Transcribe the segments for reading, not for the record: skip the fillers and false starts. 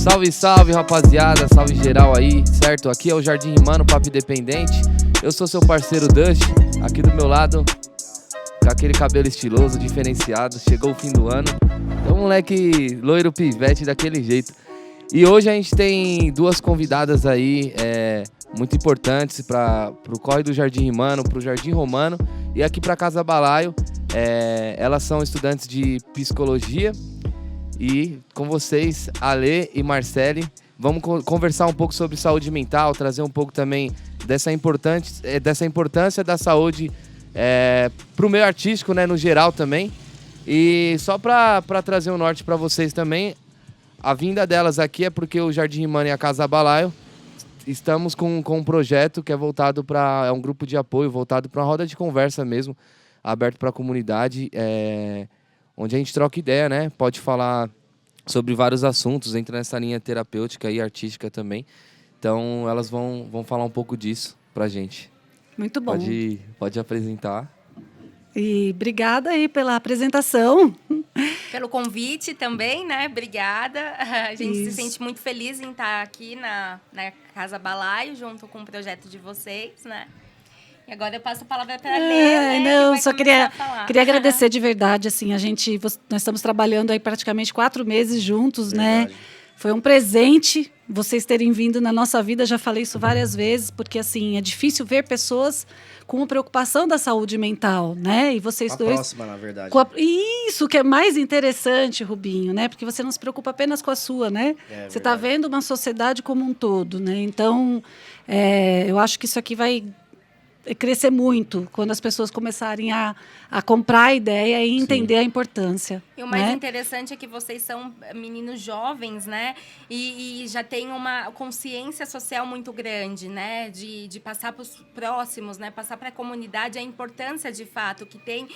Salve, salve, rapaziada, salve geral aí, certo? Aqui é o Jardim Rimano, Papo Independente. Eu sou seu parceiro Dust, aqui do meu lado, com aquele cabelo estiloso, diferenciado. Chegou o fim do ano, então moleque loiro pivete daquele jeito. E hoje a gente tem duas convidadas aí, muito importantes para o Corre do Jardim Rimano, para o Jardim Romano e aqui para Casa Balaio. Elas são estudantes de psicologia e com vocês, Ale e Marcele, vamos conversar um pouco sobre saúde mental, trazer um pouco também dessa importância da saúde para o meio artístico, né, no geral também. E só para trazer um norte para vocês também, a vinda delas aqui é porque o Jardim Rimano e a Casa Balaio estamos com um projeto que é voltado para... É um grupo de apoio voltado para uma roda de conversa mesmo, aberto para a comunidade, onde a gente troca ideia, né? Pode falar sobre vários assuntos, entra nessa linha terapêutica e artística também. Então, elas vão falar um pouco disso pra gente. Muito bom. Pode apresentar. E obrigada aí pela apresentação. Pelo convite também, né? Obrigada. A gente se sente muito feliz em estar aqui na Casa Balaio, junto com o projeto de vocês, né? E agora eu passo a palavra para a Lê, né? Não, só queria agradecer de verdade, assim, nós estamos trabalhando aí praticamente 4 meses juntos, verdade, né? Foi um presente vocês terem vindo na nossa vida, já falei isso várias vezes, porque assim, é difícil ver pessoas com preocupação da saúde mental, né? E vocês dois... próxima, na verdade. Isso que é mais interessante, Rubinho, né? Porque você não se preocupa apenas com a sua, né? Você está vendo uma sociedade como um todo, né? Então, eu acho que isso aqui vai crescer muito quando as pessoas começarem a comprar a ideia e entender a importância. E o mais interessante é que vocês são meninos jovens, né? E já têm uma consciência social muito grande, né? De passar para os próximos, né? Passar para a comunidade a importância, de fato, que tem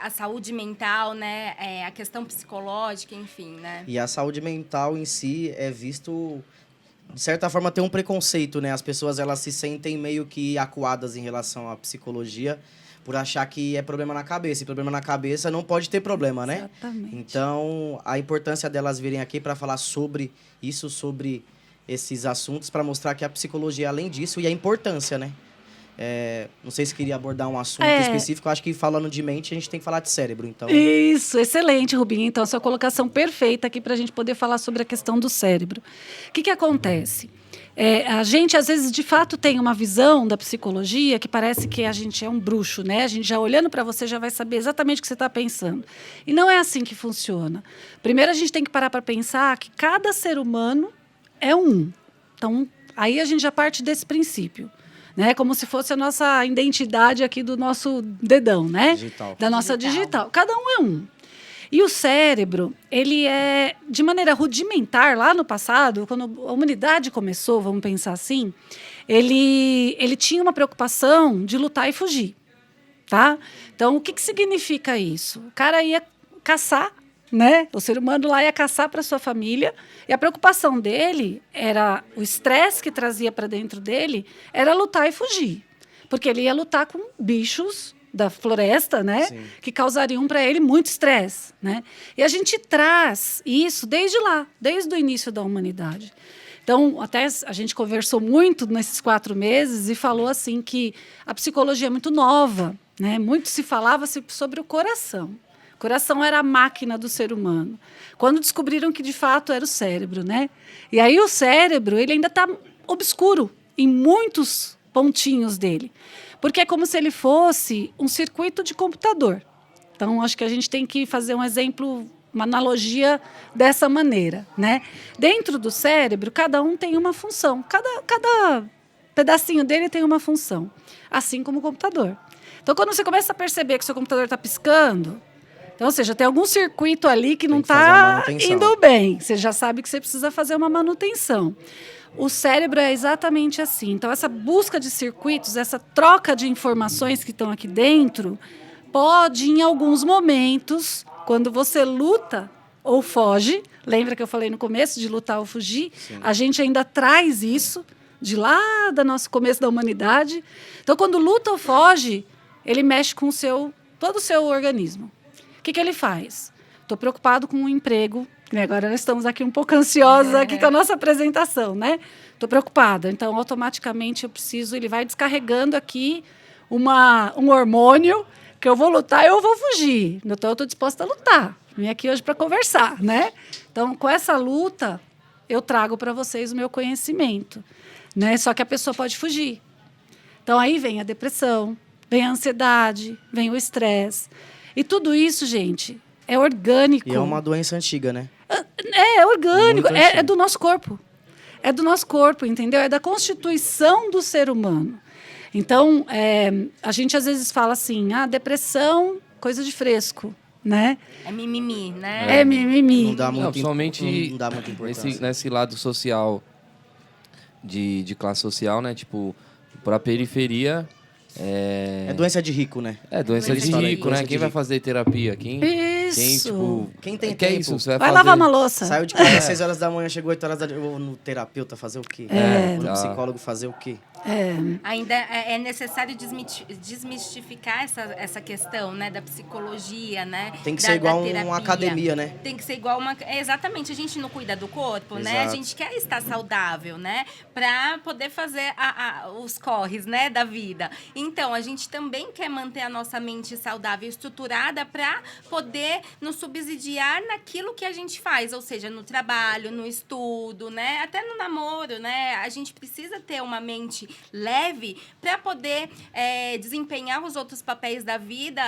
a saúde mental, né? A questão psicológica, enfim, né? E a saúde mental em si é visto... De certa forma, tem um preconceito, né? As pessoas, elas se sentem meio que acuadas em relação à psicologia por achar que é problema na cabeça. E problema na cabeça não pode ter problema, né? Exatamente. Então, a importância delas virem aqui para falar sobre isso, sobre esses assuntos, para mostrar que a psicologia é além disso e a importância, né? Não sei se queria abordar um assunto específico. Acho que falando de mente, a gente tem que falar de cérebro. Então... Isso, excelente, Rubinho. Então, sua colocação perfeita aqui para a gente poder falar sobre a questão do cérebro. O que acontece? A gente, às vezes, de fato, tem uma visão da psicologia que parece que a gente é um bruxo, né? A gente já olhando para você já vai saber exatamente o que você está pensando. E não é assim que funciona. Primeiro, a gente tem que parar para pensar que cada ser humano é um. Então, aí a gente já parte desse princípio. Né? Como se fosse a nossa identidade aqui do nosso dedão, né? Digital. Da nossa digital. Cada um é um. E o cérebro, ele é, de maneira rudimentar, lá no passado, quando a humanidade começou, vamos pensar assim, ele tinha uma preocupação de lutar e fugir. Tá? Então, o que significa isso? O cara ia caçar, né? O ser humano lá ia caçar para sua família, e a preocupação dele era o estresse que trazia para dentro dele, era lutar e fugir, porque ele ia lutar com bichos da floresta, né? Sim. Que causariam para ele muito estresse, né? E a gente traz isso desde lá, desde o início da humanidade. Então, até a gente conversou muito nesses 4 meses e falou assim que a psicologia é muito nova, né? Muito se falava sobre o coração. O coração era a máquina do ser humano. Quando descobriram que, de fato, era o cérebro, né? E aí o cérebro, ele ainda está obscuro em muitos pontinhos dele. Porque é como se ele fosse um circuito de computador. Então, acho que a gente tem que fazer um exemplo, uma analogia dessa maneira, né? Dentro do cérebro, cada um tem uma função. Cada pedacinho dele tem uma função. Assim como o computador. Então, quando você começa a perceber que o seu computador está piscando... Então, ou seja, tem algum circuito ali que não está indo bem. Você já sabe que você precisa fazer uma manutenção. O cérebro é exatamente assim. Então, essa busca de circuitos, essa troca de informações que estão aqui dentro, pode, em alguns momentos, quando você luta ou foge, lembra que eu falei no começo de lutar ou fugir? Sim. A gente ainda traz isso de lá do nosso começo da humanidade. Então, quando luta ou foge, ele mexe com todo o seu organismo. O que ele faz? estou preocupado com o emprego. Né? Agora nós estamos aqui um pouco ansiosos aqui com a nossa apresentação, né? Estou preocupada. Então, automaticamente, ele vai descarregando aqui um hormônio que eu vou lutar, eu vou fugir. Então, eu estou disposta a lutar. Vim aqui hoje para conversar, né? Então, com essa luta, eu trago para vocês o meu conhecimento, né? Só que a pessoa pode fugir. Então, aí vem a depressão, vem a ansiedade, vem o estresse. E tudo isso, gente, é orgânico. E é uma doença antiga, né? É orgânico, Muito antiga. é do nosso corpo. É do nosso corpo, entendeu? É da constituição do ser humano. Então, a gente às vezes fala assim, depressão, coisa de fresco, né? É mimimi, né? É mimimi. Não dá muito, somente não dá muita importância. nesse lado social, de classe social, né? Tipo, pra periferia... É doença de rico, né? É doença de Doença de rico, rico. né? Quem vai fazer terapia? Isso. Quem tem que é tempo? isso? Você Vai fazer... lavar uma louça. Saiu de casa às 6 horas da manhã, chegou 8 horas da noite. Eu vou no terapeuta fazer o quê? Vou no psicólogo fazer o quê? Ainda é necessário desmistificar essa questão, né, da psicologia, né? Tem que da- ser igual da terapia. uma academia, né? Tem que ser igual uma... Exatamente, a gente não cuida do corpo, né? A Exato. gente quer estar saudável, né? Para poder fazer os corres, né, da vida. Então, a gente também quer manter a nossa mente saudável, estruturada para poder nos subsidiar naquilo que a gente faz, ou seja, no trabalho, no estudo, né? Até no namoro, né? A gente precisa ter uma mente leve para poder desempenhar os outros papéis da vida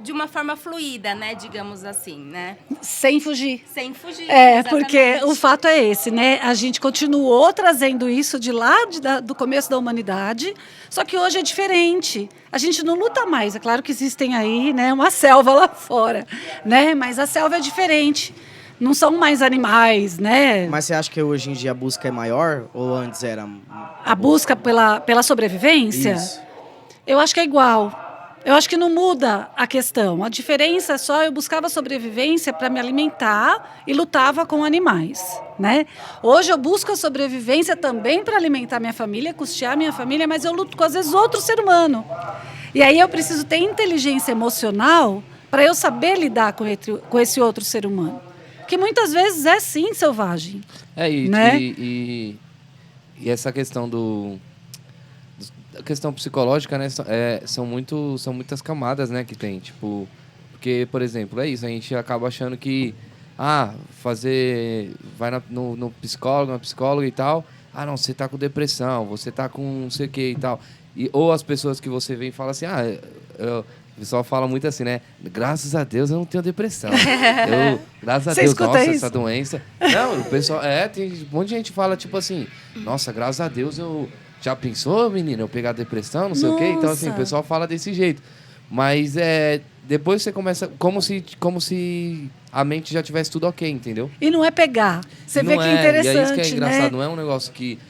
de uma forma fluida, né? Digamos assim, né? Sem fugir. Sem fugir. Porque exatamente. o fato é esse, né? A gente continuou trazendo isso de lá do começo da humanidade, só que hoje é diferente. A gente não luta mais. É claro que existem aí, né, uma selva lá fora, né? Mas a selva é diferente. Não são mais animais, né? Mas você acha que hoje em dia a busca é maior ou antes era? A busca pela sobrevivência, Isso. eu acho que é igual. Eu acho que não muda a questão. A diferença é só eu buscava sobrevivência para me alimentar e lutava com animais, né? Hoje eu busco a sobrevivência também para alimentar minha família, custear minha família, mas eu luto com, às vezes, outro ser humano. E aí eu preciso ter inteligência emocional para eu saber lidar com esse outro ser humano. Que muitas vezes é, sim, selvagem. Né? E essa questão a questão psicológica, né? São muitas camadas, né, que tem. Tipo, porque, por exemplo, é isso. A gente acaba achando que... vai no psicólogo, na psicóloga e tal. Não, você tá com depressão, você tá com não sei o que e tal. Ou as pessoas que você vê e fala assim... O pessoal fala muito assim, né? Graças a Deus eu não tenho depressão. Graças a Você Deus, escuta nossa, isso? essa doença. Não, o pessoal. Tem um monte de gente que fala, tipo assim, nossa, graças a Deus eu. Já pensou, menina, eu pegar depressão, não sei o quê? Então, assim, o Nossa. pessoal fala desse jeito. Mas depois você começa. Como se a mente já tivesse tudo ok, entendeu? E não é pegar. Você vê Não que é interessante, e é isso que é engraçado, né? não é um negócio que.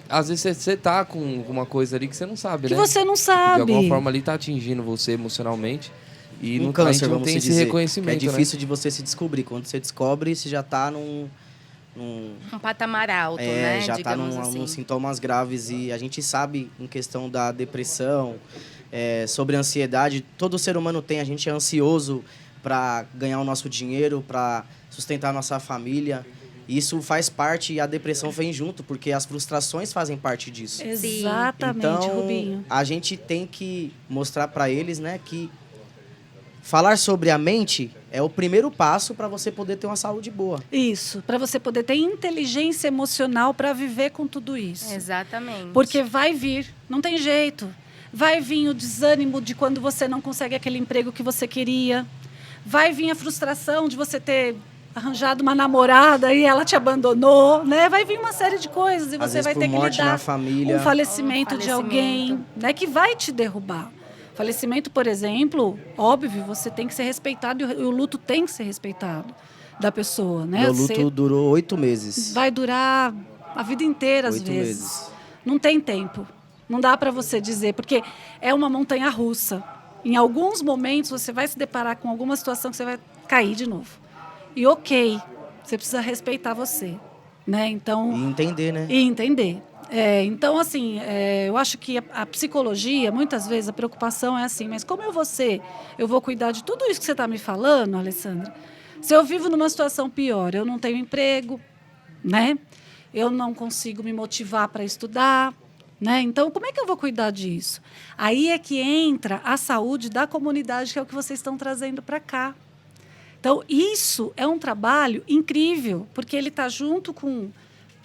Às vezes você tá com uma coisa ali que você não sabe, Que né? você não De sabe. alguma forma ali tá atingindo você emocionalmente. E Um a câncer, gente não vamos tem esse dizer. reconhecimento, É difícil de você se descobrir. Quando você descobre, você já tá num Um patamar alto, né? já tá Digamos num assim. sintomas graves. E a gente sabe, em questão da depressão, sobre ansiedade, todo ser humano tem. A gente é ansioso para ganhar o nosso dinheiro, para sustentar a nossa família. Isso faz parte e a depressão vem junto, porque as frustrações fazem parte disso. Exatamente, Então, Rubinho. a gente tem que mostrar para eles, né, que falar sobre a mente é o primeiro passo para você poder ter uma saúde boa. Isso, para você poder ter inteligência emocional para viver com tudo isso. Exatamente. Porque vai vir, não tem jeito. Vai vir o desânimo de quando você não consegue aquele emprego que você queria. Vai vir a frustração de você ter arranjado uma namorada e ela te abandonou, né? Vai vir uma série de coisas e Às você vezes vai por ter que morte lidar na família. com o falecimento de falecimento. alguém, né? Que vai te derrubar. Falecimento, por exemplo, óbvio, você tem que ser respeitado e o luto tem que ser respeitado da pessoa, né? Meu Você luto durou 8 meses. vai durar a vida inteira, às 8 vezes. meses. Não tem tempo. Não dá para você dizer, porque é uma montanha russa. Em alguns momentos você vai se deparar com alguma situação que você vai cair de novo. E ok, você precisa respeitar você, né? Então, E entender, né? e entender. Então, assim, eu acho que a psicologia, muitas vezes, a preocupação é assim, mas como eu vou cuidar de tudo isso que você está me falando, Alessandra? Se eu vivo numa situação pior, eu não tenho emprego, né? Eu não consigo me motivar para estudar, né? Então, como é que eu vou cuidar disso? Aí é que entra a saúde da comunidade, que é o que vocês estão trazendo para cá. Então, isso é um trabalho incrível, porque ele está junto com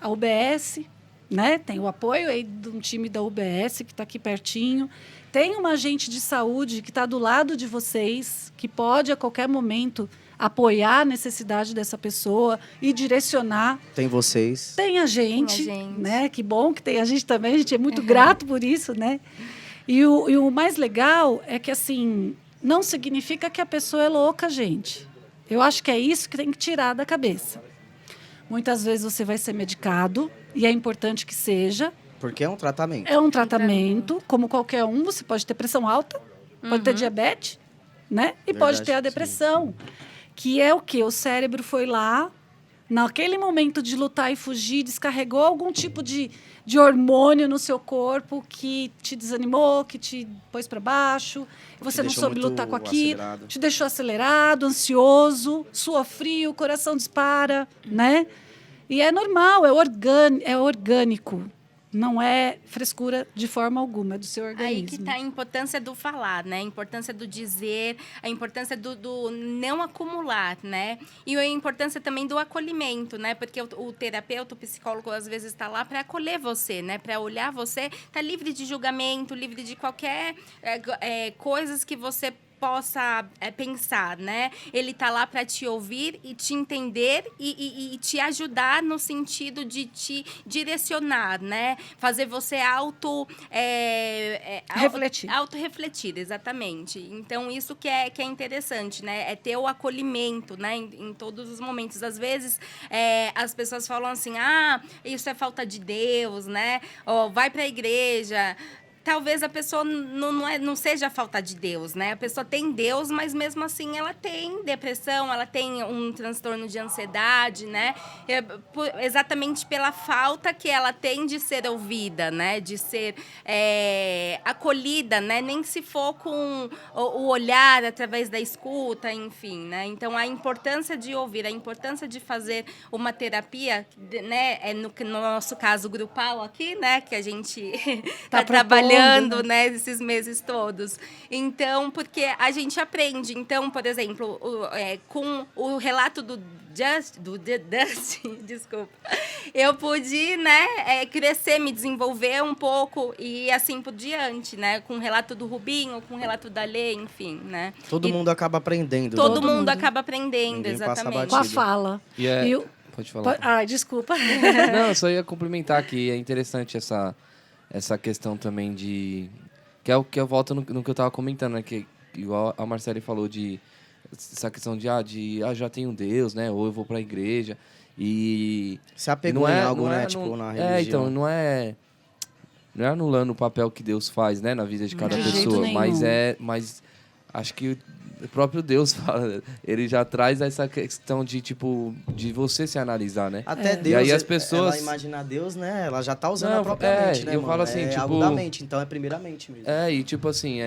a UBS, né? Tem o apoio aí de um time da UBS, que está aqui pertinho. Tem uma agente de saúde que está do lado de vocês, que pode, a qualquer momento, apoiar a necessidade dessa pessoa e direcionar. Tem vocês. Tem a gente, Tem a gente. né? Que bom que tem a gente também. A gente é muito grato por isso, né? E o mais legal é que, assim, não significa que a pessoa é louca, gente. Eu acho que é isso que tem que tirar da cabeça. Muitas vezes você vai ser medicado, e é importante que seja. Porque é um tratamento. É um tratamento, como qualquer um. Você pode ter pressão alta, pode ter diabetes, né? E pode ter a depressão. Que é o quê? O cérebro foi lá, naquele momento de lutar e fugir, descarregou algum tipo de hormônio no seu corpo que te desanimou, que te pôs para baixo, você não deixou soube muito lutar com aquilo, acelerado. te deixou acelerado, ansioso, suou frio, o coração dispara, né? E é normal, é orgânico. Não é frescura de forma alguma, é do seu organismo. Aí que está a importância do falar, né? A importância do dizer, a importância do não acumular, né? E a importância também do acolhimento, né? Porque o terapeuta, o psicólogo, às vezes está lá para acolher você, né? Para olhar você, tá livre de julgamento, livre de qualquer coisas que você possa pensar, né? Ele tá lá para te ouvir e te entender e te ajudar no sentido de te direcionar, né? Fazer você refletir. Auto-refletir, exatamente. Então, isso que é interessante, né? É ter o acolhimento, né? Em todos os momentos. Às vezes, as pessoas falam assim, isso é falta de Deus, né? Ou vai para a igreja. Talvez a pessoa não seja falta de Deus, né? A pessoa tem Deus, mas mesmo assim ela tem depressão, ela tem um transtorno de ansiedade, né? Exatamente pela falta que ela tem de ser ouvida, né? De ser acolhida, né? Nem se for com o olhar através da escuta, enfim, né? Então, a importância de ouvir, a importância de fazer uma terapia, né? No nosso caso grupal aqui, né? Que a gente está trabalhando, né, esses meses todos. Então, porque a gente aprende. Então, por exemplo, com o relato do Dustin, desculpa, eu pude, né, crescer, me desenvolver um pouco e assim por diante, né, com o relato do Rubinho, com o relato da Lê, enfim, né. Todo mundo acaba aprendendo. Todo né? mundo acaba aprendendo, Ninguém passa exatamente. Com a fala. Pode falar. Ai, desculpa. Não, eu só ia complementar que é interessante essa questão também de... Que é o que eu volto no que eu estava comentando, né? Que, igual a Marcele falou de... Essa questão de já tem um Deus, né? Ou eu vou para a igreja. E... Se apegou em algo, né? Tipo, na religião. Então, não é anulando o papel que Deus faz, né? Na vida de cada De jeito pessoa. nenhum. Mas acho que o próprio Deus fala, ele já traz essa questão de, tipo, de você se analisar, né? Até Deus, E aí as pessoas... ela imaginar Deus, né? Ela já tá usando Não, a própria mente, né, eu mano? falo assim, é tipo... algo da mente, então é primeiramente mesmo. E tipo assim,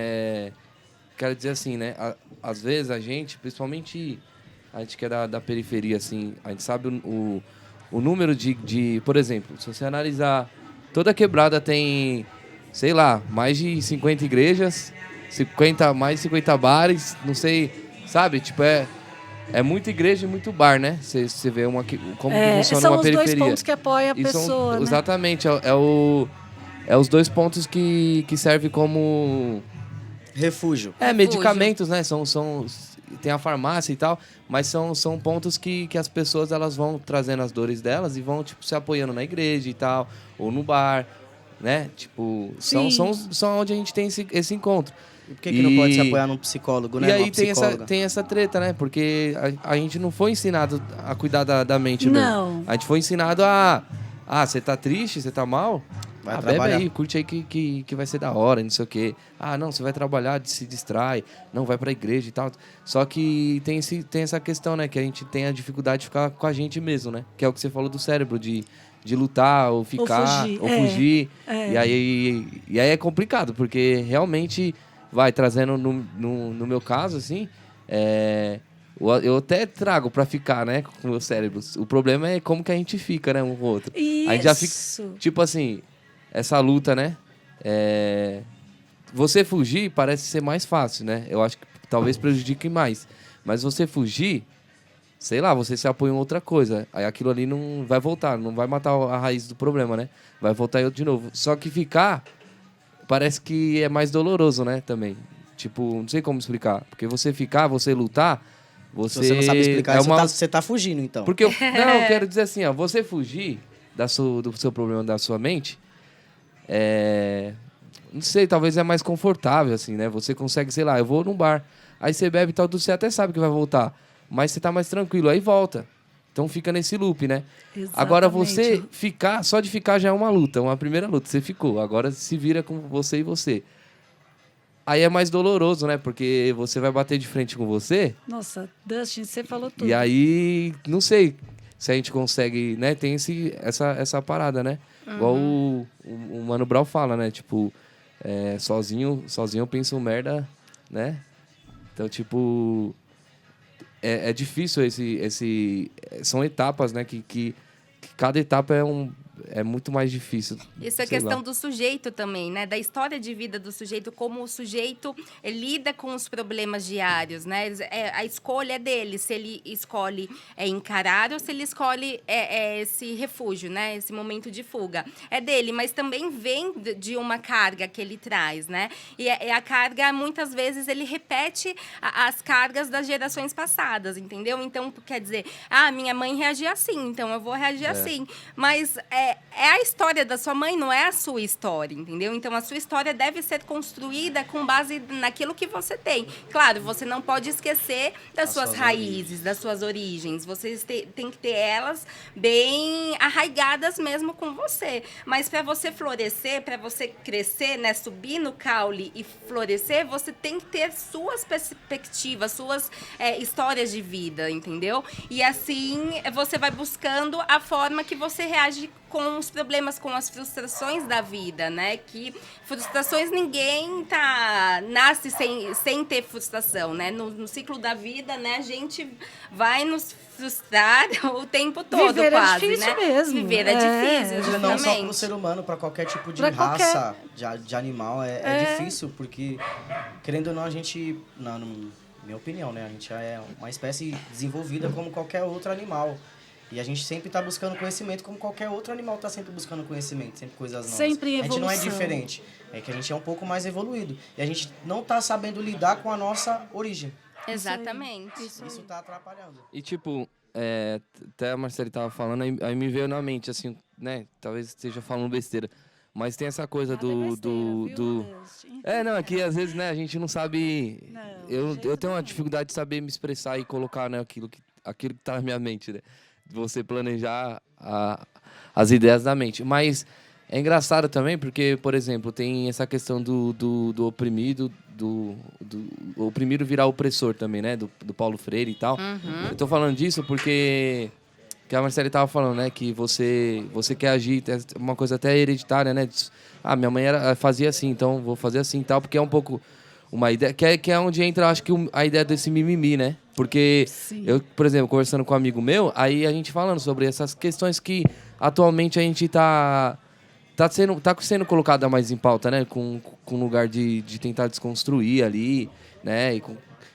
quero dizer assim, né? Às vezes a gente, principalmente a gente que é da periferia, assim, a gente sabe o número de... Por exemplo, se você analisar, toda quebrada tem, sei lá, mais de 50 igrejas, mais de 50 bares, não sei, sabe? Tipo, é muita igreja e muito bar, né? Você vê como que funciona são uma os periferia. dois pontos que apoiam a E pessoa, né? Exatamente, é os dois pontos que servem como... Refúgio. medicamentos, né? Tem a farmácia e tal, mas são pontos que as pessoas elas vão trazendo as dores delas e vão, tipo, se apoiando na igreja e tal, ou no bar, né? Tipo, são onde a gente tem esse encontro. E por que não pode se apoiar num psicólogo, né? E aí Uma tem essa treta, né? Porque a gente não foi ensinado a cuidar da mente Não. mesmo. A gente foi ensinado você tá triste, você tá mal? Vai Bebe trabalhar. aí, curte aí que vai ser da hora, não sei o quê. Não, você vai trabalhar, se distrai, não, vai pra igreja e tal. Só que tem essa questão, né? Que a gente tem a dificuldade de ficar com a gente mesmo, né? Que é o que você falou do cérebro, de de lutar, ou ficar, fugir, ou fugir. é. E aí é complicado, porque realmente vai trazendo, no meu caso, assim, eu até trago pra ficar, né, com o meu cérebro. O problema é como que a gente fica, né, um com o outro. A gente já fica, Isso. tipo assim, essa luta, né, você fugir parece ser mais fácil, né? Eu acho que talvez prejudique mais. Mas você fugir, sei lá, você se apoia em outra coisa. Aí aquilo ali não vai voltar, não vai matar a raiz do problema, né? Vai voltar de novo. Só que ficar parece que é mais doloroso, né? Também. Tipo, não sei como explicar. Porque você ficar, você lutar, Se você não sabe explicar, você tá fugindo, então. Porque eu quero dizer assim, ó, você fugir do seu problema da sua mente, não sei, talvez é mais confortável, assim, né? Você consegue, sei lá, eu vou num bar, aí você bebe e tal, você até sabe que vai voltar, mas você tá mais tranquilo, aí volta. Então fica nesse loop, né? Exatamente. Agora você ficar, só de ficar já é uma luta, uma primeira luta, você ficou, agora se vira com você e você. Aí é mais doloroso, né? Porque você vai bater de frente com você. Nossa, Dustin, você falou tudo. E aí, não sei se a gente consegue, né? Tem essa parada, né? Igual o Mano Brown fala, né? Tipo, sozinho eu penso merda, né? Então, tipo, é difícil são etapas, né? Que cada etapa é muito mais difícil. Isso é questão do sujeito também, né? Da história de vida do sujeito, como o sujeito lida com os problemas diários, né? A escolha é dele, se ele escolhe encarar ou se ele escolhe esse refúgio, né? Esse momento de fuga. É dele, mas também vem de uma carga que ele traz, né? E a carga, muitas vezes, ele repete as cargas das gerações passadas, entendeu? Então, quer dizer, minha mãe reagia assim, então eu vou reagir assim. Mas é a história da sua mãe, não é a sua história, entendeu? Então, a sua história deve ser construída com base naquilo que você tem. Claro, você não pode esquecer das suas raízes, das suas origens. Você tem que ter elas bem arraigadas mesmo com você. Mas para você florescer, para você crescer, né, subir no caule e florescer, você tem que ter suas perspectivas, suas histórias de vida, entendeu? E assim, você vai buscando a forma que você reage com os problemas, com as frustrações da vida, né? Que frustrações ninguém nasce sem ter frustração, né? No ciclo da vida, né? A gente vai nos frustrar o tempo todo, Viver quase, é difícil né? mesmo. Viver é difícil, Não só exatamente. para o ser humano, para qualquer tipo de Pra raça, de animal, é difícil, porque, querendo ou não, a gente, na minha opinião, né? A gente é uma espécie desenvolvida como qualquer outro animal. E a gente sempre está buscando conhecimento, como qualquer outro animal está sempre buscando conhecimento, sempre coisas novas. Sempre em a gente não é evolução. diferente, é que a gente é um pouco mais evoluído. E a gente não está sabendo lidar com a nossa origem. Exatamente. Isso está atrapalhando. E tipo, até a Marcele tava falando, aí me veio na mente, assim, né? Talvez esteja falando besteira. Mas tem essa coisa não, é que às vezes, né, a gente não sabe. Não, eu tenho uma dificuldade de saber me expressar e colocar, né, aquilo que tá na minha mente, né? Você planejar as ideias da mente. Mas é engraçado também porque, por exemplo, tem essa questão do oprimido, do oprimido virar opressor também, né? Do Paulo Freire e tal. Eu tô falando disso porque que a Marcele tava falando, né? Que você quer agir, é uma coisa até hereditária, né? Minha mãe fazia assim, então vou fazer assim e tal, porque é um pouco uma ideia, que é onde entra, acho que a ideia desse mimimi, né? Porque eu, por exemplo, conversando com um amigo meu, aí a gente falando sobre essas questões que atualmente a gente tá sendo colocada mais em pauta, né? Com lugar de tentar desconstruir ali, né?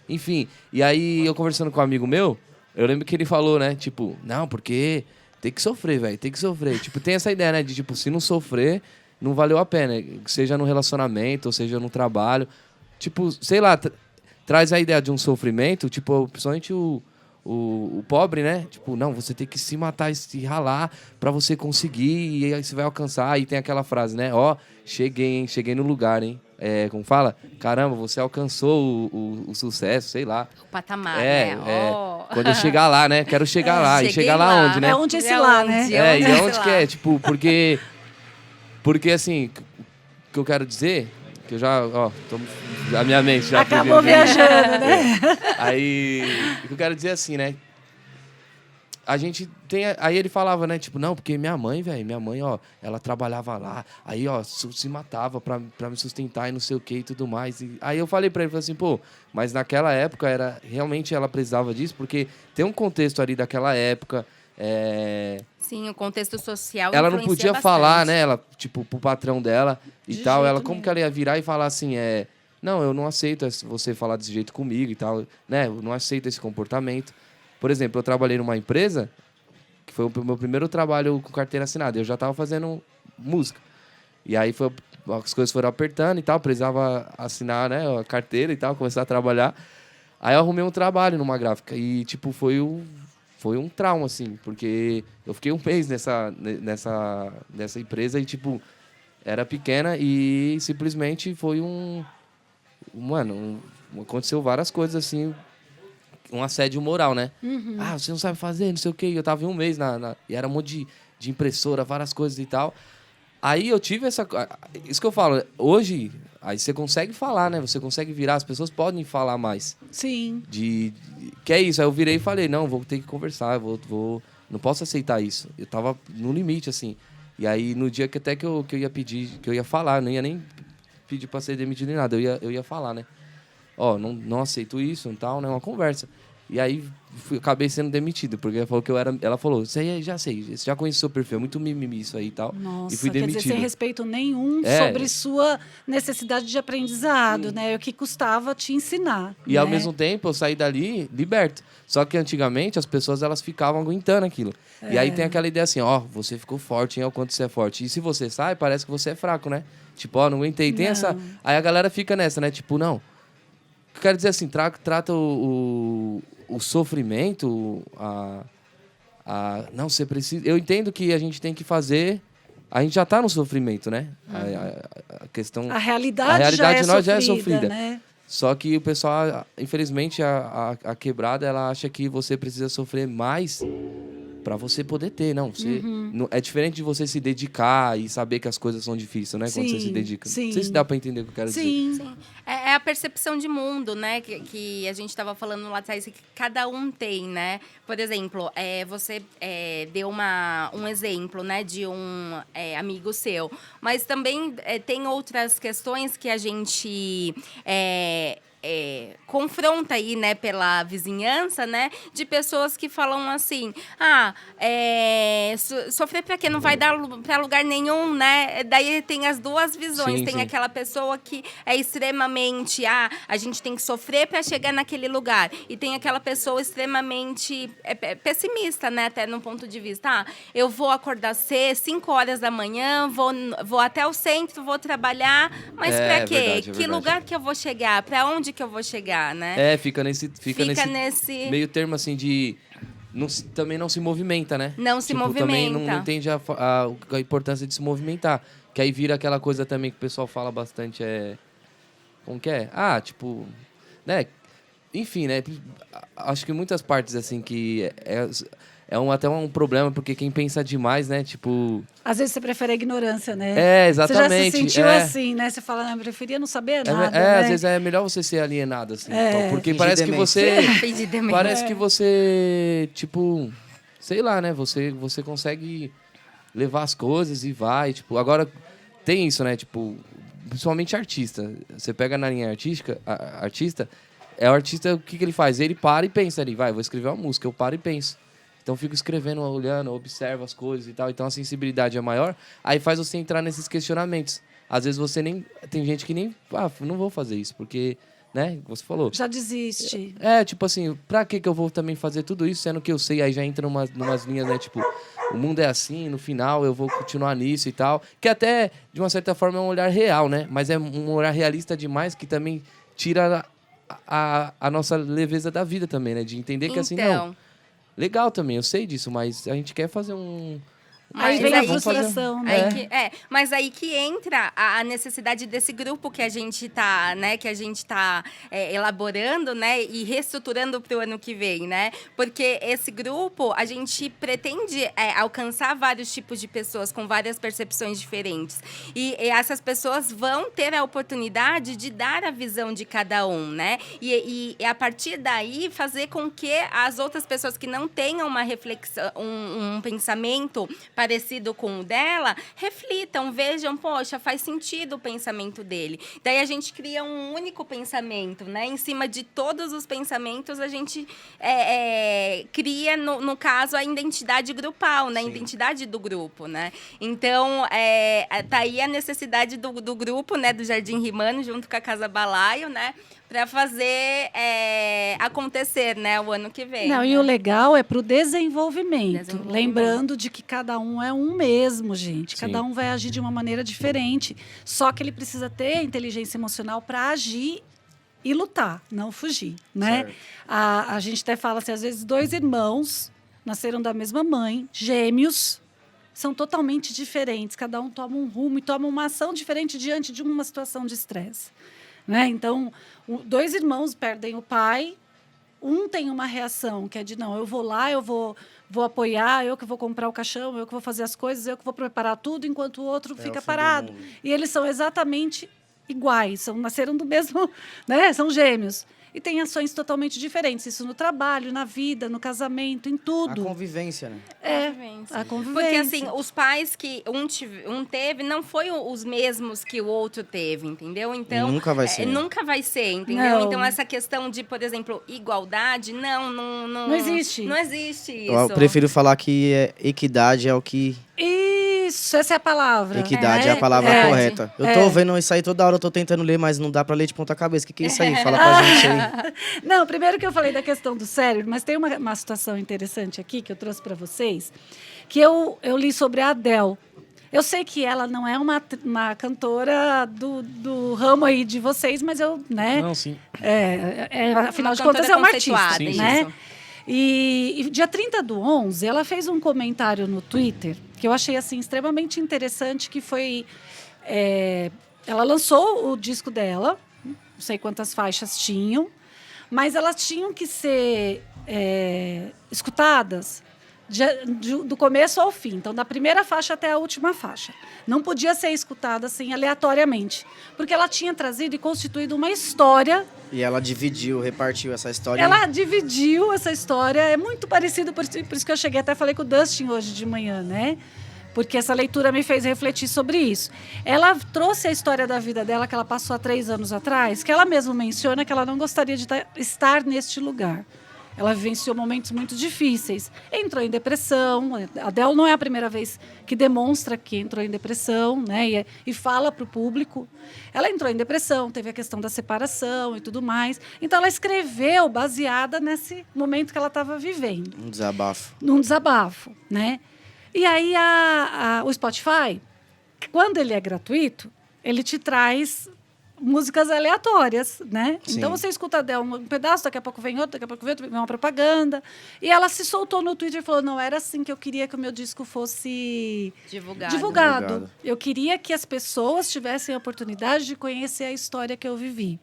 Enfim, e aí eu conversando com um amigo meu, eu lembro que ele falou, né? Tipo, não, porque tem que sofrer, velho, tem que sofrer. Tipo, tem essa ideia, né? De, tipo, se não sofrer, não valeu a pena. Seja no relacionamento, ou seja no trabalho. Tipo, sei lá, traz a ideia de um sofrimento, tipo, principalmente o pobre, né? Tipo, não, você tem que se matar e se ralar pra você conseguir, e aí você vai alcançar. Aí tem aquela frase, né? Cheguei, hein? Cheguei no lugar, hein? Como fala? Caramba, você alcançou o sucesso, sei lá. O patamar, né? Quando eu chegar lá, né? Quero chegar lá. E chegar lá onde, né? É onde esse lá, né? E onde que é? Tipo, porque assim, o que eu quero dizer, que eu já, a minha mente já... Acabou viajando, né? Aí, o que eu quero dizer assim, né? a gente tem... Aí ele falava, né? Tipo, não, porque minha mãe, ó, ela trabalhava lá. Aí, ó, se matava pra me sustentar e não sei o que e tudo mais. E aí eu falei pra ele, falei assim, pô, mas naquela época realmente ela precisava disso, porque tem um contexto ali daquela época. Sim, o contexto social Ela não influencia podia falar, bastante. né? Ela, tipo, pro patrão dela e De tal. jeito Ela, como nenhum. que ela ia virar e falar assim, não, eu não aceito você falar desse jeito comigo e tal, né? Eu não aceito esse comportamento. Por exemplo, eu trabalhei numa empresa, que foi o meu primeiro trabalho com carteira assinada. Eu já tava fazendo música. E aí as coisas foram apertando e tal, precisava assinar, né, a carteira e tal, começar a trabalhar. Aí eu arrumei um trabalho numa gráfica e, tipo, foi um trauma, assim, porque eu fiquei um mês nessa empresa e, tipo, era pequena e simplesmente foi aconteceu várias coisas, assim, um assédio moral, né? Ah, você não sabe fazer, não sei o quê. E eu tava em um mês e era um monte de impressora, várias coisas e tal. Aí eu tive isso que eu falo, hoje, aí você consegue falar, né? Você consegue virar, as pessoas podem falar mais. Sim. Que é isso. Aí eu virei e falei, não, vou ter que conversar, não posso aceitar isso. Eu tava no limite, assim. E aí, no dia que até que eu ia pedir, que eu ia falar, não ia nem pedir pra ser demitido nem nada, eu ia falar, né? Ó, não aceito isso e tal, né? Uma conversa. E aí, acabei sendo demitido, porque ela falou, você aí já sei, você já conhece o seu perfil, é muito mimimi isso aí e tal. Nossa, E fui quer demitido. dizer, sem respeito nenhum É. sobre sua necessidade de aprendizado, né? O que custava te ensinar. E né? ao mesmo tempo eu saí dali liberto. Só que antigamente as pessoas elas ficavam aguentando aquilo. E aí tem aquela ideia assim, ó, você ficou forte, hein? Olha o quanto você é forte. E se você sai, parece que você é fraco, né? Tipo, ó, não aguentei. Tem Não. essa. Aí a galera fica nessa, né? Tipo, não. Quero dizer assim, trata o sofrimento, não, você precisa. Eu entendo que a gente tem que fazer. A gente já tá no sofrimento, né? A questão. A realidade, A realidade já, nós é já é sofrida, sofrida. né? Só que o pessoal, infelizmente, a quebrada, ela acha que você precisa sofrer mais pra você poder ter. Não, é diferente de você se dedicar e saber que as coisas são difíceis, né? Quando você se Sim, dedica. sim. Não sei se dá pra entender o que eu quero dizer. Sim. Sim. É a percepção de mundo, né? Que a gente estava falando lá atrás, que cada um tem, né? Por exemplo, você deu um exemplo, né? De um amigo seu. Mas também tem outras questões que a gente... confronta aí, né, pela vizinhança, né, de pessoas que falam assim, sofrer pra quê? Não vai dar pra lugar nenhum, né? Daí tem as duas visões. Sim, Tem sim. aquela pessoa que é extremamente, a gente tem que sofrer pra chegar naquele lugar. E tem aquela pessoa extremamente pessimista, né, até num ponto de vista, eu vou acordar cedo, 5 horas da manhã, vou até o centro, vou trabalhar, mas pra quê? Verdade, Que verdade. lugar que eu vou chegar? Pra onde que eu vou chegar, né? Fica nesse nesse... meio termo assim de. Também não se movimenta, né? Não se Também não movimenta. entende a importância de se movimentar. Que aí vira aquela coisa também que o pessoal fala bastante, como que é? Tipo, né? Enfim, né? Acho que muitas partes, assim, que até um problema, porque quem pensa demais, né? Tipo... Às vezes você prefere a ignorância, né? Exatamente. Você já se sentiu assim, né? Você fala, não, eu preferia não saber nada, né? Às vezes é melhor você ser alienado, assim. Porque Fingir parece que demência. você... Fingir demência. Parece que você, tipo... Sei lá, né? Você consegue levar as coisas e vai, tipo... Agora, tem isso, né? Tipo, principalmente artista. Você pega na linha artística, artista... o artista, o que ele faz? Ele para e pensa ali, vou escrever uma música, eu paro e penso. Então eu fico escrevendo, olhando, observo as coisas e tal. Então a sensibilidade é maior. Aí faz você entrar nesses questionamentos. Às vezes você nem... Tem gente que nem... não vou fazer isso, porque... Né? Você falou. Já desiste. Tipo assim, pra que eu vou também fazer tudo isso, sendo que eu sei, aí já entra numas linhas, né? Tipo, o mundo é assim, no final eu vou continuar nisso e tal. Que até, de uma certa forma, é um olhar real, né? Mas é um olhar realista demais que também tira a nossa leveza da vida também, né? De entender que assim, não... Legal também, eu sei disso, mas a gente quer fazer Aí Mas vem a aí- frustração, Aí né? mas aí que entra a necessidade desse grupo que a gente tá, né, elaborando, né, e reestruturando para o ano que vem, né? Porque esse grupo a gente pretende alcançar vários tipos de pessoas com várias percepções diferentes e essas pessoas vão ter a oportunidade de dar a visão de cada um, né? E a partir daí fazer com que as outras pessoas que não tenham uma reflexão, um pensamento parecido com o dela, reflitam, vejam, poxa, faz sentido o pensamento dele. Daí a gente cria um único pensamento, né? Em cima de todos os pensamentos, a gente cria, no caso, a identidade grupal, né? A Sim. identidade do grupo, né? Então, tá aí a necessidade do grupo, né? Do Jardim Rimano, junto com a Casa Balaio, né? Para fazer acontecer, né? O ano que vem. Não, né? e o legal é para o desenvolvimento. Desenvolvimento. Lembrando de que cada um é um mesmo, gente. Sim. Cada um vai agir de uma maneira diferente. Só que ele precisa ter inteligência emocional para agir e lutar, não fugir, né? Certo. A gente até fala assim, às vezes 2 irmãos nasceram da mesma mãe, gêmeos, são totalmente diferentes. Cada um toma um rumo e toma uma ação diferente diante de uma situação de estresse. Né? Então, 2 irmãos perdem o pai, um tem uma reação que é de, não, eu vou lá, eu vou apoiar, eu que vou comprar o caixão, eu que vou fazer as coisas, eu que vou preparar tudo, enquanto o outro É fica o fim do parado. mundo. E eles são exatamente iguais, nasceram do mesmo, né? São gêmeos. E têm ações totalmente diferentes, isso no trabalho, na vida, no casamento, em A tudo. convivência, né? A convivência. Porque, assim, os pais que um teve, não foi os mesmos que o outro teve, entendeu? Então, Nunca vai ser. Nunca vai ser, entendeu? Não. Então, essa questão de, por exemplo, igualdade, não existe. Não existe isso. Eu prefiro falar que equidade é o que... Isso, essa é a palavra. Equidade é a palavra correta. Eu tô vendo isso aí toda hora, eu tô tentando ler, mas não dá pra ler de ponta cabeça. O que é isso aí? Fala pra gente aí. Não, primeiro que eu falei da questão do cérebro, mas tem uma situação interessante aqui que eu trouxe para vocês, que eu li sobre a Adele. Eu sei que ela não é uma cantora do ramo aí de vocês, mas eu, né? Não, sim. Afinal Uma de contas, é uma artista, conceituada, Sim, né? isso. E dia 30/11, ela fez um comentário no Twitter que eu achei assim extremamente interessante, que foi... ela lançou o disco dela, não sei quantas faixas tinham, mas elas tinham que ser escutadas do começo ao fim. Então, da primeira faixa até a última faixa. Não podia ser escutada assim, aleatoriamente. Porque ela tinha trazido e constituído uma história. E ela dividiu, repartiu essa história. Ela dividiu essa história. É muito parecido, por isso que eu cheguei, até falei com o Dustin hoje de manhã, né? Porque essa leitura me fez refletir sobre isso. Ela trouxe a história da vida dela, que ela passou há 3 anos atrás, que ela mesma menciona que ela não gostaria de estar neste lugar. Ela vivenciou momentos muito difíceis. Entrou em depressão. A Adele não é a primeira vez que demonstra que entrou em depressão, né? E fala para o público. Ela entrou em depressão, teve a questão da separação e tudo mais. Então, ela escreveu baseada nesse momento que ela estava vivendo. Um desabafo. Num desabafo, né? E aí, o Spotify, quando ele é gratuito, ele te traz músicas aleatórias, né? Sim. Então você escuta dela um pedaço, daqui a pouco vem outro, daqui a pouco vem uma propaganda. E ela se soltou no Twitter e falou: não, era assim que eu queria que o meu disco fosse divulgado. Eu queria que as pessoas tivessem a oportunidade de conhecer a história que eu vivi.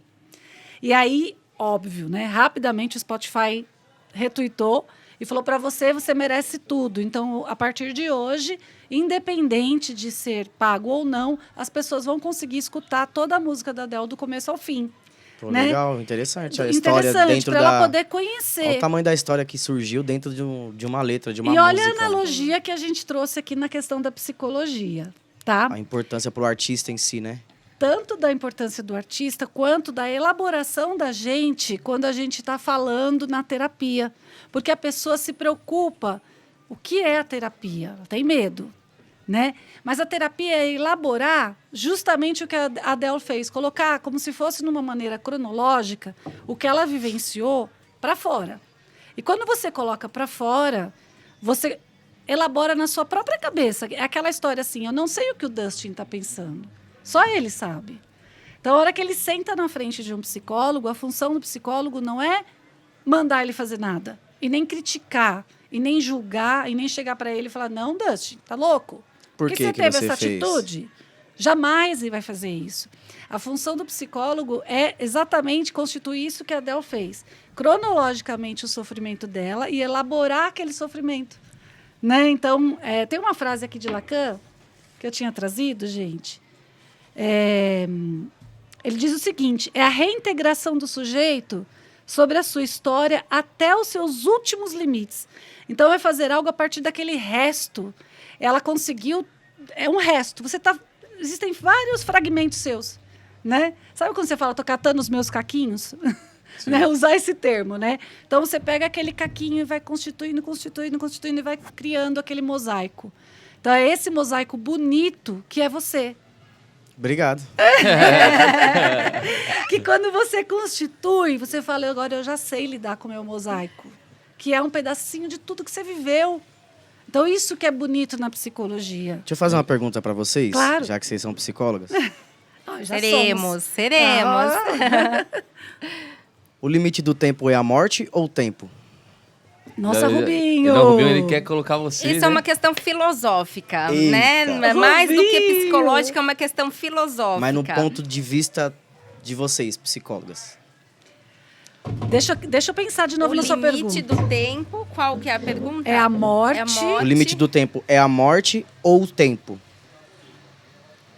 E aí, óbvio, né? Rapidamente o Spotify retweetou e falou: para você merece tudo. Então, a partir de hoje, independente de ser pago ou não, as pessoas vão conseguir escutar toda a música da Adele do começo ao fim. Pô, né? Legal, interessante. A história dentro para da... ela poder conhecer. Olha o tamanho da história que surgiu dentro de uma letra, de uma E música. olha a analogia que a gente trouxe aqui na questão da psicologia, tá? A importância pro artista em si, né? Tanto da importância do artista, quanto da elaboração da gente quando a gente está falando na terapia. Porque a pessoa se preocupa. O que é a terapia? Ela tem medo, né? Mas a terapia é elaborar justamente o que a Adele fez. Colocar como se fosse numa maneira cronológica o que ela vivenciou para fora. E quando você coloca para fora, você elabora na sua própria cabeça. É aquela história assim, eu não sei o que o Dustin está pensando. Só ele sabe. Então, a hora que ele senta na frente de um psicólogo, a função do psicólogo não é mandar ele fazer nada e nem criticar e nem julgar, e nem chegar para ele e falar, não, Dustin, tá louco? Por que que você que teve você essa fez? atitude? Jamais ele vai fazer isso. A função do psicólogo é exatamente constituir isso que a Adele fez. Cronologicamente o sofrimento dela e elaborar aquele sofrimento. Né? Então, tem uma frase aqui de Lacan que eu tinha trazido, gente. Ele diz o seguinte, é a reintegração do sujeito sobre a sua história até os seus últimos limites. Então, é fazer algo a partir daquele resto. Ela conseguiu... É um resto. Existem vários fragmentos seus. Né? Sabe quando você fala, estou catando os meus caquinhos? Né? Usar esse termo. Né? Então, você pega aquele caquinho e vai constituindo e vai criando aquele mosaico. Então, é esse mosaico bonito que é você. Obrigado. Que quando você constitui, você fala, agora eu já sei lidar com o meu mosaico. Que é um pedacinho de tudo que você viveu. Então, isso que é bonito na psicologia. Deixa eu fazer uma pergunta para vocês, Claro. já que vocês são psicólogas. Já Seremos. O limite do tempo é a morte ou o tempo? Nossa, Rubinho! Não, Rubinho, ele quer colocar você. Isso é uma questão filosófica, Eita. né? Mais do que Rubinho! psicológica, é uma questão filosófica. Mas no ponto de vista de vocês, psicólogas. Deixa eu pensar de novo na sua O pergunta. limite do tempo, qual que é a pergunta? É a morte. É a morte. O limite do tempo é a morte ou o tempo?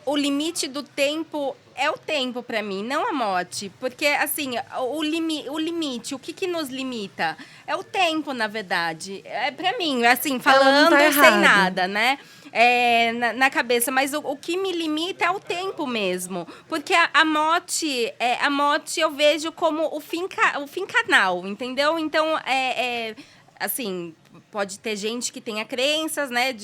O limite do tempo é o tempo para mim, não a morte. Porque, assim, o limite, o que nos limita? É o tempo, na verdade. É para mim, assim, falando tá sem errada. nada, né? Na cabeça, mas o que me limita é o tempo mesmo. Porque a morte eu vejo como o fim canal, entendeu? Então, assim, pode ter gente que tenha crenças, né?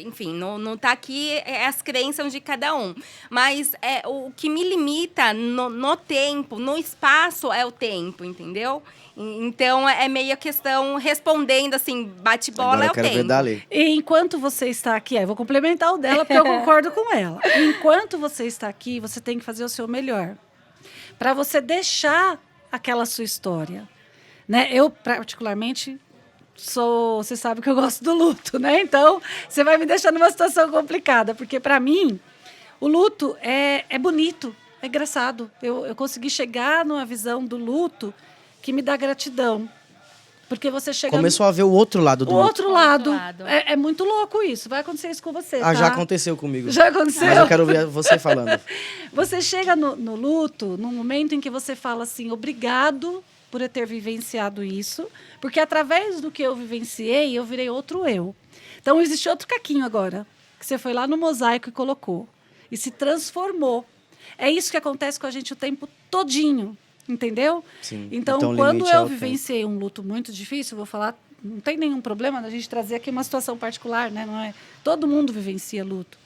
Enfim, não tá aqui, as crenças de cada um. Mas o que me limita no tempo, no espaço, é o tempo, entendeu? Então, é meio a questão, respondendo assim, bate-bola, Agora é eu o quero ver tempo. Dali. E enquanto você está aqui, eu vou complementar o dela, porque eu concordo com ela. Enquanto você está aqui, você tem que fazer o seu melhor. Para você deixar aquela sua história. Né? Eu, particularmente, você sabe que eu gosto do luto, né? Então, você vai me deixar numa situação complicada, porque para mim, o luto é bonito, é engraçado. Eu consegui chegar numa visão do luto que me dá gratidão. Porque você chega... Começou a ver o outro lado do O luto. outro lado. Outro lado. É muito louco isso. Vai acontecer isso com você, tá? Já aconteceu comigo. Já aconteceu? Mas eu quero ver você falando. Você chega no luto, num momento em que você fala assim, obrigado por eu ter vivenciado isso, porque através do que eu vivenciei, eu virei outro eu. Então, existe outro caquinho agora, que você foi lá no mosaico e colocou, e se transformou. É isso que acontece com a gente o tempo todinho, entendeu? Sim. Então o quando limite é eu o tempo. vivenciei um luto muito difícil, eu vou falar, não tem nenhum problema da gente trazer aqui uma situação particular, né? Não é? Todo mundo vivencia luto.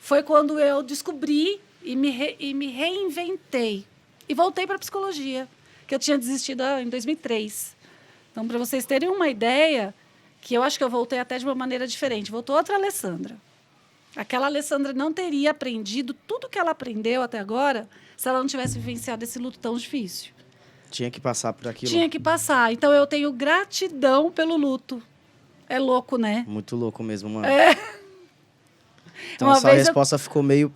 Foi quando eu descobri e me reinventei. E voltei para a psicologia, que eu tinha desistido em 2003. Então, para vocês terem uma ideia, que eu acho que eu voltei até de uma maneira diferente. Voltou outra Alessandra. Aquela Alessandra não teria aprendido tudo que ela aprendeu até agora se ela não tivesse vivenciado esse luto tão difícil. Tinha que passar por aquilo. Tinha que passar. Então, eu tenho gratidão pelo luto. É louco, né? Muito louco mesmo, mano. Então, Uma essa vez resposta ficou meio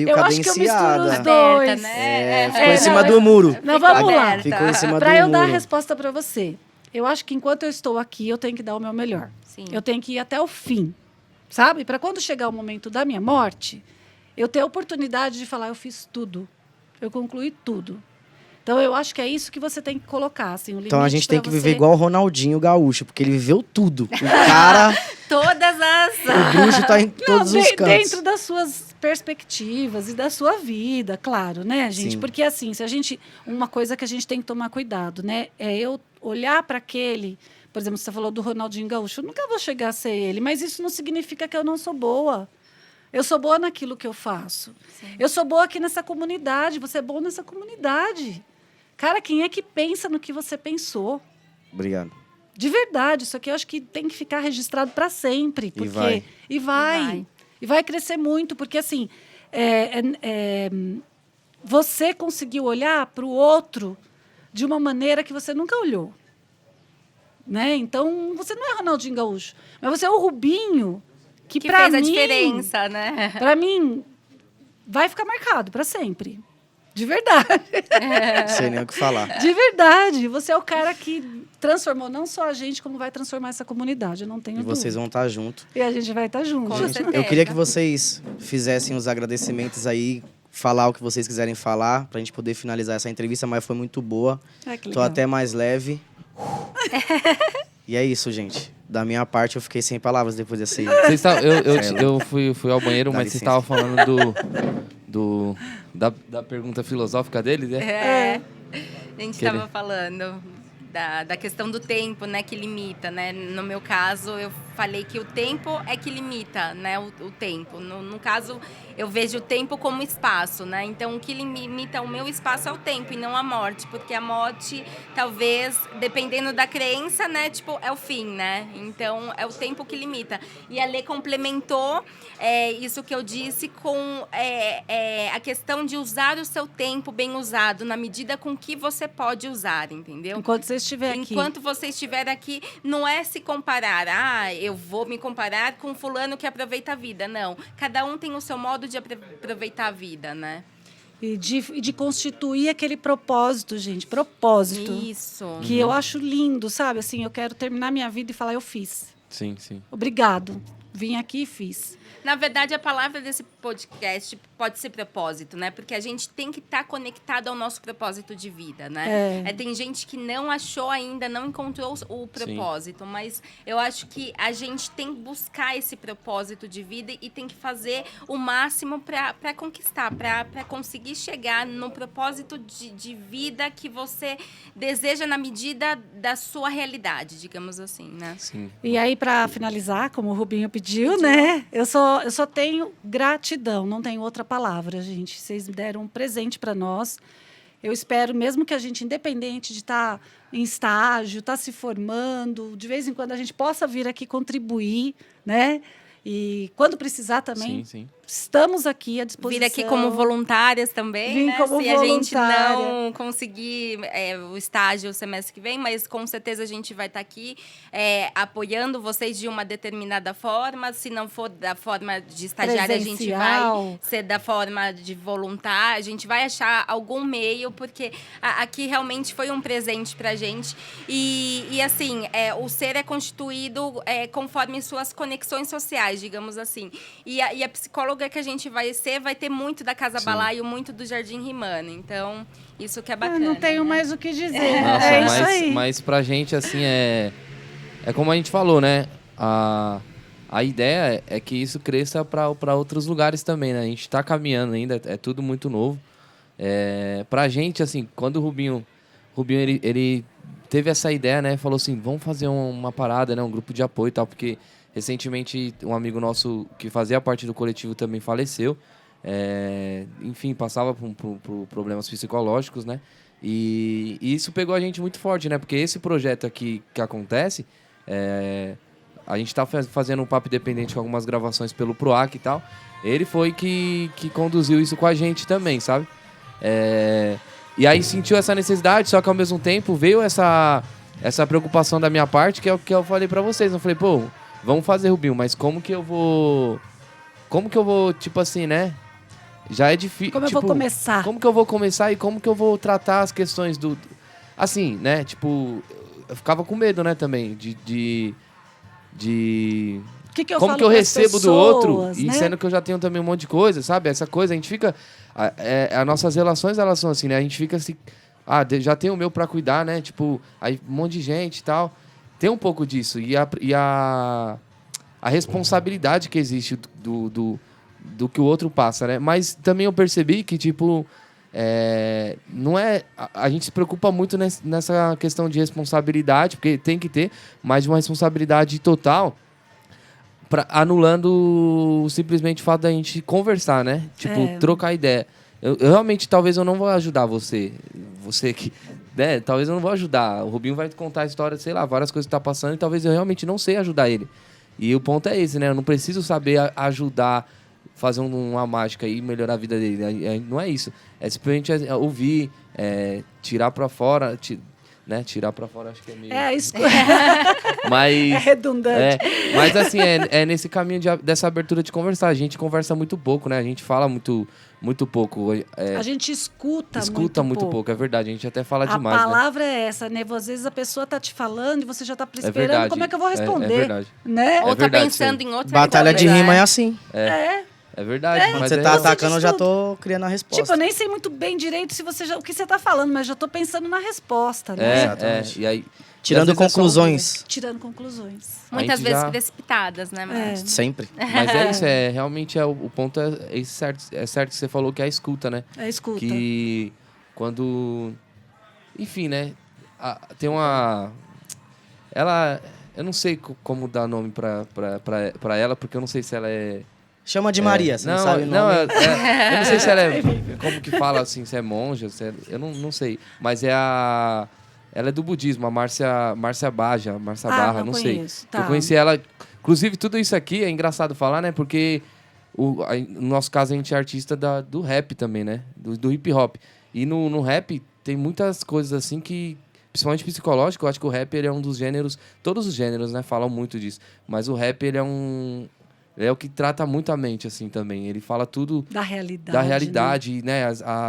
Eu acho que eu misturo os cadenciada. dois. né? Ficou em cima do muro. Não, vamos lá. aberta. Ficou em cima do Para eu dar a muro. resposta para você, eu acho que enquanto eu estou aqui, eu tenho que dar o meu melhor. Sim. Eu tenho que ir até o fim, sabe? Para quando chegar o momento da minha morte, eu ter a oportunidade de falar, eu fiz tudo, eu concluí tudo. Então, eu acho que é isso que você tem que colocar, assim, o Então a limite gente tem pra que você. viver igual o Ronaldinho Gaúcho, porque ele viveu tudo. O cara, Todas as... o bruxo tá em todos os cantos. Dentro das suas perspectivas e da sua vida, claro, né, gente? Sim. Porque, assim, se a gente... Uma coisa que a gente tem que tomar cuidado, né? É eu olhar para aquele... Por exemplo, você falou do Ronaldinho Gaúcho. Eu nunca vou chegar a ser ele, mas isso não significa que eu não sou boa. Eu sou boa naquilo que eu faço. Sim. Eu sou boa aqui nessa comunidade. Você é bom nessa comunidade. Cara, quem é que pensa no que você pensou? Obrigado. De verdade, isso aqui eu acho que tem que ficar registrado para sempre. Porque, vai. E vai. E vai crescer muito, porque assim, você conseguiu olhar para o outro de uma maneira que você nunca olhou. né? Então, você não é Ronaldinho Gaúcho, mas você é o Rubinho que Que para fez a mim, diferença, né? para mim, vai ficar marcado para sempre. De verdade. Não sei nem o que falar. De verdade. Você é o cara que transformou não só a gente, como vai transformar essa comunidade. Eu não tenho E vocês dúvida. vão estar junto. E a gente vai estar junto. Com Gente, certeza. eu queria que vocês fizessem os agradecimentos aí, falar o que vocês quiserem falar, pra gente poder finalizar essa entrevista, mas foi muito boa. Ah, que Tô legal. até mais leve. E é isso, gente. Da minha parte, eu fiquei sem palavras depois desse... Vocês tavam- Sei lá. eu fui ao banheiro, Dá mas vocês licença. estavam falando da pergunta filosófica dele, né? A gente Que ele- estava falando da questão do tempo, né, que limita, né? No meu caso, eu falei que o tempo é que limita, né, o tempo. No caso, eu vejo o tempo como espaço, né? Então, o que limita o meu espaço é o tempo e não a morte, porque a morte, talvez, dependendo da crença, né, tipo, é o fim, né? Então, é o tempo que limita. E a Lê complementou isso que eu disse com a questão de usar o seu tempo bem usado, na medida com que você pode usar, entendeu? Enquanto você estiver aqui. Enquanto você estiver aqui, não é se comparar. Ah, eu vou me comparar com fulano que aproveita a vida. Não. Cada um tem o seu modo de aproveitar a vida, né? E de constituir aquele propósito, gente. Propósito. Isso. Que eu acho lindo, sabe? Assim, eu quero terminar minha vida e falar, eu fiz. Sim, sim. Obrigado. Vim aqui e fiz. Na verdade, a palavra desse podcast pode ser propósito, né? Porque a gente tem que estar conectado ao nosso propósito de vida, né? Tem gente que não achou ainda, não encontrou o propósito, mas eu acho que a gente tem que buscar esse propósito de vida e tem que fazer o máximo para conquistar, para conseguir chegar no propósito de vida que você deseja na medida da sua realidade, digamos assim, né? Sim. E aí, para finalizar, como o Rubinho pediu, né? Eu só tenho gratidão, não tenho outra palavra, gente. Vocês me deram um presente para nós. Eu espero, mesmo que a gente, independente de estar em estágio, estar se formando, de vez em quando a gente possa vir aqui contribuir, né? E quando precisar também, Sim, sim. estamos aqui à disposição. Vir aqui como voluntárias também, Vim né? como Se a gente voluntária. não conseguir o estágio o semestre que vem, mas com certeza a gente vai estar aqui apoiando vocês de uma determinada forma. Se não for da forma de estagiária, a gente vai Presencial. ser da forma de voluntária. A gente vai achar algum meio, porque aqui realmente foi um presente pra gente. E assim, o ser é constituído conforme suas conexões sociais, digamos assim. E a psicóloga que a gente vai ter muito da Casa Sim. Balaio, muito do Jardim Rimano. Então, isso que é bacana. Eu não tenho né? mais o que dizer. Nossa, É isso aí. mas pra gente, assim, é como a gente falou, né? A ideia é que isso cresça pra outros lugares também, né? A gente tá caminhando ainda, é tudo muito novo. Pra gente, assim, quando o Rubinho ele teve essa ideia, né? Falou assim, vamos fazer uma parada, né? Um grupo de apoio e tal, porque recentemente um amigo nosso que fazia parte do coletivo também faleceu. Enfim, passava por problemas psicológicos, né? E isso pegou a gente muito forte, né? Porque esse projeto aqui que acontece, a gente tá fazendo um papo independente com algumas gravações pelo PROAC e tal. Ele foi que conduziu isso com a gente também, sabe? E aí sentiu essa necessidade, só que ao mesmo tempo veio essa preocupação da minha parte, que é o que eu falei pra vocês. Eu falei, pô, vamos fazer, Rubinho, mas como que eu vou, tipo assim, né? Já é difícil. Como eu vou começar? Como que eu vou começar e como que eu vou tratar as questões do... Assim, né? Tipo, eu ficava com medo, né, também, de O que eu como falo que eu pras recebo do outro, pessoas, e né? sendo que eu já tenho também um monte de coisa, sabe? Essa coisa, a gente fica... As nossas relações, elas são assim, né? A gente fica assim... já tenho o meu pra cuidar, né? Tipo, aí um monte de gente e tal. Tem um pouco disso. E a responsabilidade que existe do que o outro passa, né? Mas também eu percebi que, tipo... não é... A gente se preocupa muito nessa questão de responsabilidade, porque tem que ter, mas de uma responsabilidade total... anulando simplesmente o fato da gente conversar, né? Tipo, trocar ideia. Eu realmente, talvez eu não vou ajudar você que, né? Talvez eu não vou ajudar. O Rubinho vai contar a história, sei lá, várias coisas que tá passando e talvez eu realmente não sei ajudar ele. E o ponto é esse, né? Eu não preciso saber ajudar, fazer uma mágica e melhorar a vida dele. Não é isso. É simplesmente ouvir, tirar pra fora, né? Tirar pra fora acho que é meio... Isso Mas... é redundante. Mas assim, é nesse caminho dessa abertura de conversar. A gente conversa muito pouco, né? A gente fala muito pouco. A gente escuta muito pouco, é verdade. A gente até fala demais, A né? palavra é essa, né? Às vezes a pessoa tá te falando e você já tá esperando verdade. como é que eu vou responder. É verdade. Né? Ou tá verdade, pensando sim. em outra Batalha de coisa, rima é né? assim. É verdade. Quando Mas você é- tá Você atacando, eu já diz tô criando a resposta. Tipo, eu nem sei muito bem direito se você o que você tá falando, mas já tô pensando na resposta, né? Exatamente. E aí... Tirando e às vezes é só um- conclusões. Tirando conclusões. Muitas gente vezes já- precipitadas, né, Márcio? Sempre. Mas é isso, realmente o ponto é esse certo. É certo que você falou que é a escuta, né? É escuta. Que quando... Enfim, né? Tem uma... Ela... Eu não sei como dar nome pra ela, porque eu não sei se ela é... Chama de Maria, você não sabe o nome. Não, eu não sei se ela é... Como que fala, assim, se é monja, eu não sei. Mas é a... Ela é do budismo, a Márcia Baja, Márcia Barra, não sei. conheço. Tá. Eu conheci ela... Inclusive, tudo isso aqui é engraçado falar, né? Porque no nosso caso, a gente é artista do rap também, né? Do hip hop. E no rap tem muitas coisas assim que... Principalmente psicológico, eu acho que o rap ele é um dos gêneros... Todos os gêneros, né? Falam muito disso. Mas o rap, ele é um... Ele é o que trata muito a mente, assim, também. Ele fala tudo Da realidade. da realidade, né?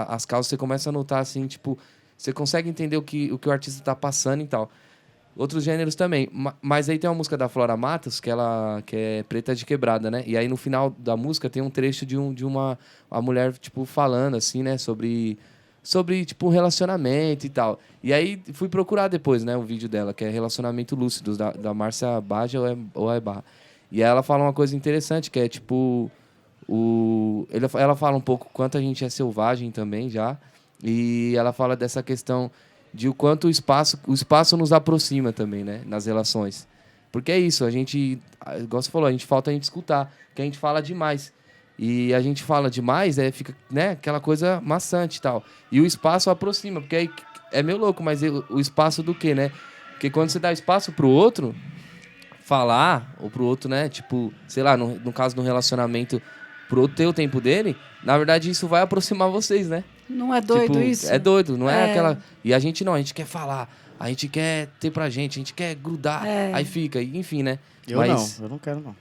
As causas você começa a notar, assim, tipo... Você consegue entender o que o artista tá passando e tal. Outros gêneros também. Mas aí tem uma música da Flora Matos, que é Preta de Quebrada, né? E aí no final da música tem um trecho de uma mulher, tipo, falando, assim, né? Sobre tipo, relacionamento e tal. E aí fui procurar depois, né? O vídeo dela, que é Relacionamento Lúcidos, da Márcia Baja ou é Barra. E aí ela fala uma coisa interessante, que é, tipo... Ela fala um pouco quanto a gente é selvagem também, já. E ela fala dessa questão de o quanto o espaço nos aproxima também, né? Nas relações. Porque é isso, a gente... Igual você falou, a gente escutar. Porque a gente fala demais. E a gente fala demais, fica, né? Aquela coisa maçante e tal. E o espaço aproxima, porque aí é meio louco, mas o espaço do quê, né? Porque quando você dá espaço pro outro falar, ou pro outro, né? Tipo, sei lá, no caso do relacionamento, pro outro ter o tempo dele, na verdade isso vai aproximar vocês, né? Não é doido Tipo, isso? É doido, não é É. aquela... E a gente não, a gente quer falar, a gente quer ter pra gente, a gente quer grudar, aí fica, enfim, né? Eu não quero não.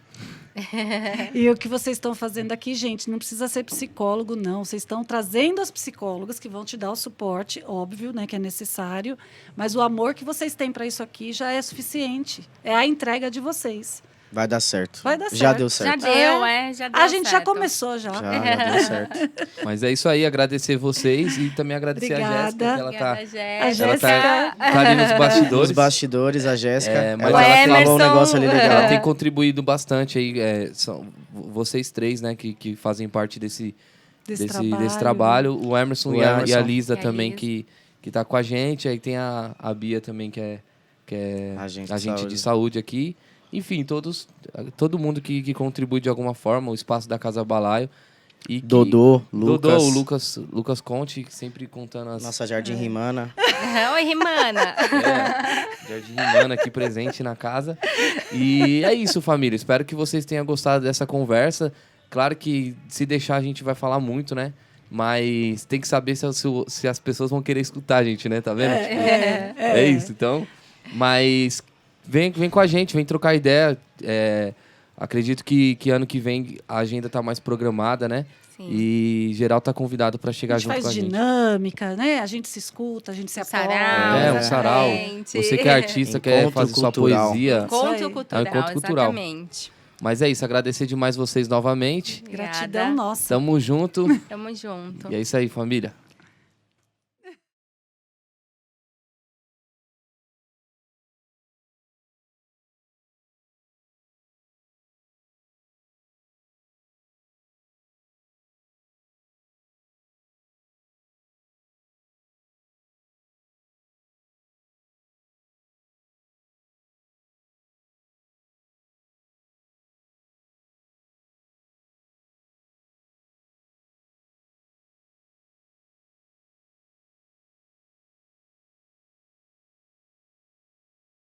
E o que vocês estão fazendo aqui, gente, não precisa ser psicólogo, não. Vocês estão trazendo as psicólogas que vão te dar o suporte, óbvio, né, que é necessário. Mas o amor que vocês têm para isso aqui já é suficiente. É a entrega de vocês. Vai dar certo. Vai dar Já certo. deu Já certo. deu, já deu A gente já certo. começou, já. Já deu certo. Mas é isso aí, agradecer vocês e também agradecer a Jéssica, que ela tá... Obrigada, A Jéssica. Ela Jéssica... tá ali nos bastidores. Nos bastidores, a Jéssica, mas ela ela falou um tem- negócio ali legal. Ela tem contribuído bastante aí, são vocês três, né, que fazem parte desse trabalho. O Emerson, e a Emerson. Lisa E a também, Lisa. que tá com a gente. Aí tem a Bia também, que é agente de saúde aqui. Enfim, todo mundo que contribui de alguma forma, o espaço da Casa Balaio. E que- Dodô, o Lucas, Lucas Conte, sempre contando as... nossa Jardim Rimana. Oi, Rimana. Jardim Rimana aqui presente na casa. E é isso, família. Espero que vocês tenham gostado dessa conversa. Claro que se deixar a gente vai falar muito, né? Mas tem que saber se as pessoas vão querer escutar a gente, né? Tá vendo? É isso, então. Mas vem com a gente, vem trocar ideia. Acredito que ano que vem a agenda tá mais programada, né? Sim. E geral tá convidado para chegar A gente junto faz com a gente. dinâmica, né? A gente se escuta, a gente se apoia. Sarau. Um sarau. Exatamente. Você que é artista, quer Encontro fazer sua cultural. poesia. Encontro Isso aí. cultural, É um encontro cultural. exatamente. Mas é isso, agradecer demais vocês novamente. Gratidão Obrigada. nossa. Tamo junto. Tamo junto. E é isso aí, família.